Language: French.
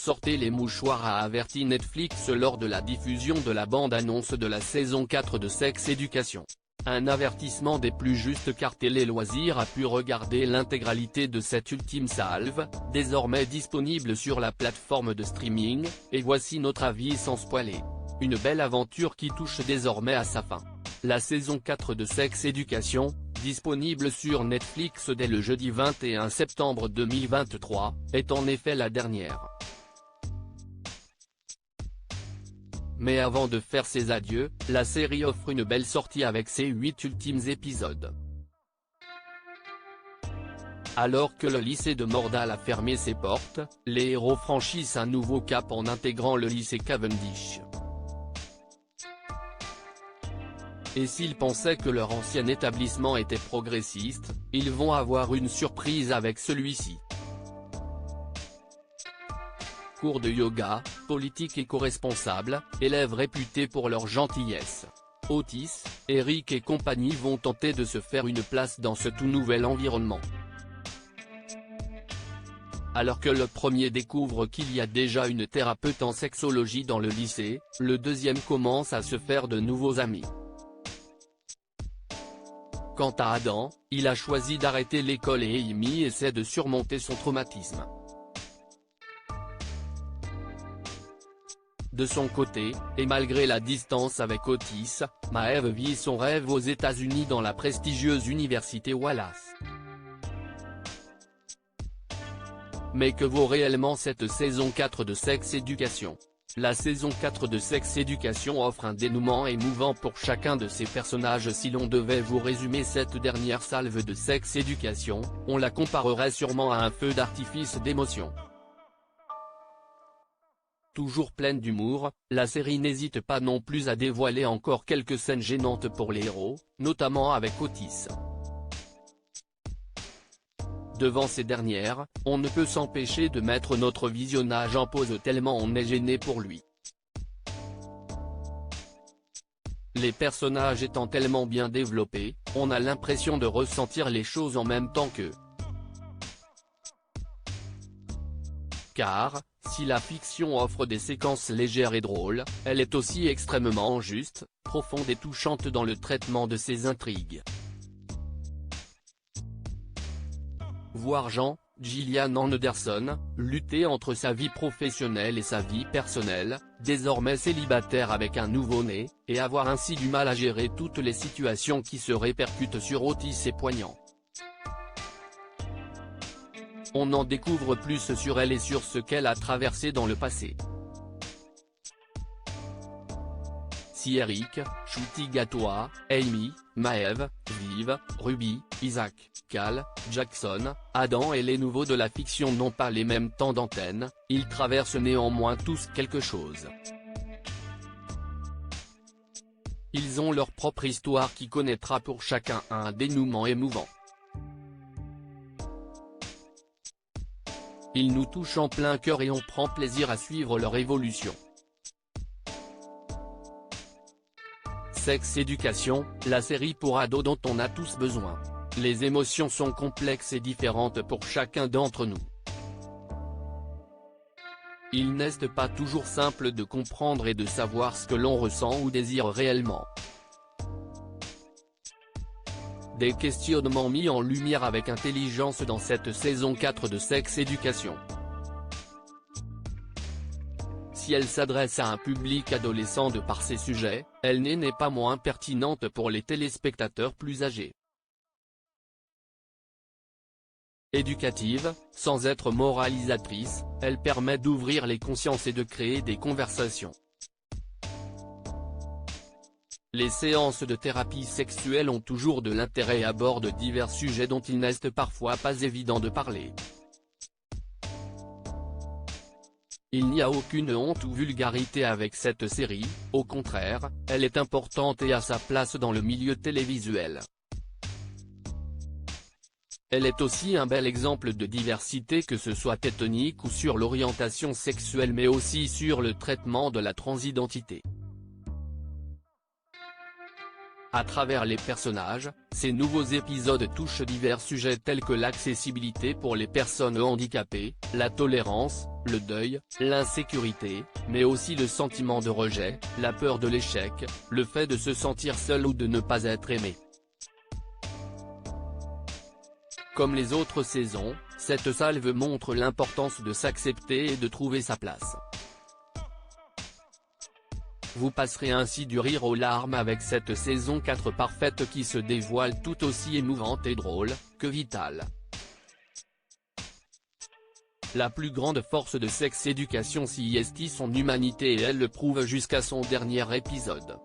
Sortez les mouchoirs, a averti Netflix lors de la diffusion de la bande-annonce de la saison 4 de Sex Education. Un avertissement des plus justes car Télé Loisirs a pu regarder l'intégralité de cette ultime salve, désormais disponible sur la plateforme de streaming, et voici notre avis sans spoiler. Une belle aventure qui touche désormais à sa fin. La saison 4 de Sex Education, disponible sur Netflix dès le jeudi 21 septembre 2023, est en effet la dernière. Mais avant de faire ses adieux, la série offre une belle sortie avec ses 8 ultimes épisodes. Alors que le lycée de Mordal a fermé ses portes, les héros franchissent un nouveau cap en intégrant le lycée Cavendish. Et s'ils pensaient que leur ancien établissement était progressiste, ils vont avoir une surprise avec celui-ci. Cours de yoga, politique éco-responsable, élèves réputés pour leur gentillesse. Otis, Eric et compagnie vont tenter de se faire une place dans ce tout nouvel environnement. Alors que le premier découvre qu'il y a déjà une thérapeute en sexologie dans le lycée, le deuxième commence à se faire de nouveaux amis. Quant à Adam, il a choisi d'arrêter l'école et Amy essaie de surmonter son traumatisme. De son côté, et malgré la distance avec Otis, Maeve vit son rêve aux États-Unis dans la prestigieuse université Wallace. Mais que vaut réellement cette saison 4 de Sex Education? La saison 4 de Sex Education offre un dénouement émouvant pour chacun de ses personnages. Si l'on devait vous résumer cette dernière salve de Sex Education, on la comparerait sûrement à un feu d'artifice d'émotions. Toujours pleine d'humour, la série n'hésite pas non plus à dévoiler encore quelques scènes gênantes pour les héros, notamment avec Otis. Devant ces dernières, on ne peut s'empêcher de mettre notre visionnage en pause tellement on est gêné pour lui. Les personnages étant tellement bien développés, on a l'impression de ressentir les choses en même temps qu'eux. Car, si la fiction offre des séquences légères et drôles, elle est aussi extrêmement juste, profonde et touchante dans le traitement de ses intrigues. Voir Gillian Anderson, lutter entre sa vie professionnelle et sa vie personnelle, désormais célibataire avec un nouveau-né, et avoir ainsi du mal à gérer toutes les situations qui se répercutent sur Otis est poignant. On en découvre plus sur elle et sur ce qu'elle a traversé dans le passé. Si Eric, Ncuti Gatwa, Amy, Maeve, Viv, Ruby, Isaac, Cal, Jackson, Adam et les nouveaux de la fiction n'ont pas les mêmes temps d'antenne, ils traversent néanmoins tous quelque chose. Ils ont leur propre histoire qui connaîtra pour chacun un dénouement émouvant. Ils nous touchent en plein cœur et on prend plaisir à suivre leur évolution. Sex Education, la série pour ados dont on a tous besoin. Les émotions sont complexes et différentes pour chacun d'entre nous. Il n'est pas toujours simple de comprendre et de savoir ce que l'on ressent ou désire réellement. Des questionnements mis en lumière avec intelligence dans cette saison 4 de Sex Education. Si elle s'adresse à un public adolescent de par ses sujets, elle n'est pas moins pertinente pour les téléspectateurs plus âgés. Éducative, sans être moralisatrice, elle permet d'ouvrir les consciences et de créer des conversations. Les séances de thérapie sexuelle ont toujours de l'intérêt et abordent divers sujets dont il n'est parfois pas évident de parler. Il n'y a aucune honte ou vulgarité avec cette série, au contraire, elle est importante et a sa place dans le milieu télévisuel. Elle est aussi un bel exemple de diversité, que ce soit ethnique ou sur l'orientation sexuelle, mais aussi sur le traitement de la transidentité. À travers les personnages, ces nouveaux épisodes touchent divers sujets tels que l'accessibilité pour les personnes handicapées, la tolérance, le deuil, l'insécurité, mais aussi le sentiment de rejet, la peur de l'échec, le fait de se sentir seul ou de ne pas être aimé. Comme les autres saisons, cette salve montre l'importance de s'accepter et de trouver sa place. Vous passerez ainsi du rire aux larmes avec cette saison 4 parfaite qui se dévoile tout aussi émouvante et drôle, que vitale. La plus grande force de Sex Education c'est son humanité et elle le prouve jusqu'à son dernier épisode.